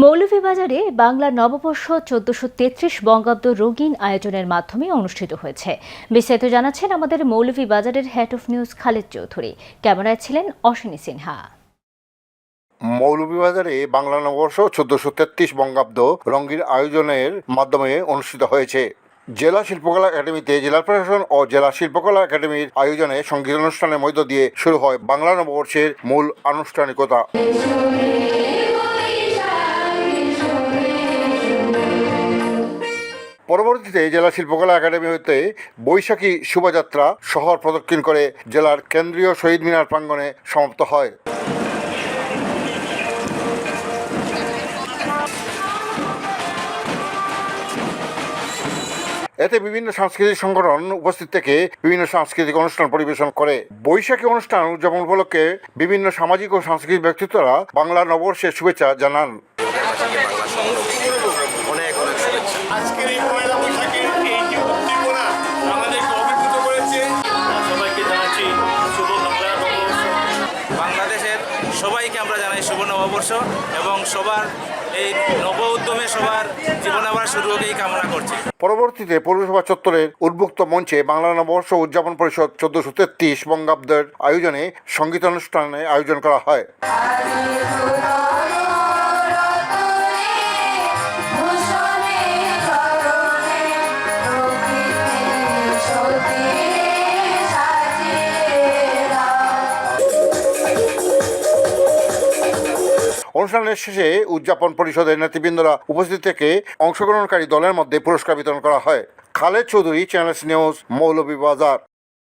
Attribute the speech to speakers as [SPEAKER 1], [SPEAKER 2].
[SPEAKER 1] মৌলভীবাজারে বাংলা নববর্ষ ১৪৩৩ বঙ্গাব্দ রঙিন আয়োজনের মাধ্যমে অনুষ্ঠিত হয়েছে। বিস্তারিত জানাচ্ছেন আমাদের মৌলভীবাজারের head of news Khaled Chowdhury. ক্যামেরায় ছিলেন অশ্বিনী সিনহা।
[SPEAKER 2] মৌলভীবাজারে বাংলা নববর্ষ ১৪৩৩ বঙ্গাব্দ রঙিন আয়োজনের মাধ্যমে অনুষ্ঠিত হয়েছে। জেলা শিল্পকলা একাডেমিতে জেলা প্রশাসন ও জেলা শিল্পকলা একাডেমির আয়োজনে সঙ্গীত অনুষ্ঠানের মধ্য দিয়ে শুরু হয় বাংলা নববর্ষের মূল আনুষ্ঠানিকতা। পরবর্তীতে জেলা শিল্পকলা একাডেমি হতে বৈশাখী শোভাযাত্রা শহর প্রদক্ষিণ করে জেলার কেন্দ্রীয় শহীদ মিনার প্রাঙ্গণে সমাপ্ত হয়। এতে বিভিন্ন সাংস্কৃতিক সংগঠন উপস্থিত থেকে বিভিন্ন সাংস্কৃতিক অনুষ্ঠান পরিবেশন করে। বৈশাখী অনুষ্ঠান উদযাপন উপলক্ষে বিভিন্ন সামাজিক ও সাংস্কৃতিক ব্যক্তিত্বরা বাংলা নববর্ষের শুভেচ্ছা জানান।
[SPEAKER 3] আজকের এই পয়লা বৈশাখের এই যে উদ্দীপনা আমাদেরকে অভিভূত করেছে, সবাইকে জানাচ্ছি শুভ বাংলা নববর্ষ।
[SPEAKER 4] বাংলাদেশের সবাইকে আমরা জানাই শুভ নববর্ষ এবং সবার এই নব উদ্যমে সবার জীবনাবার শুরু হোক এই কামনা করছি।
[SPEAKER 2] পরবর্তীতে পৌরসভা চত্বরের উদ্বুক্ত মঞ্চে বাংলা নববর্ষ উদযাপন পরিষদ ১৪৩৩ বঙ্গাব্দের আয়োজনে সঙ্গীতানুষ্ঠানের আয়োজন করা হয়। অনুষ্ঠানের শেষে উদযাপন পরিষদের নেতৃবৃন্দরা উপস্থিত থেকে অংশগ্রহণকারী দলের মধ্যে পুরস্কার বিতরণ করা হয়। Khaled Chowdhury, channel news, Moulvibazar.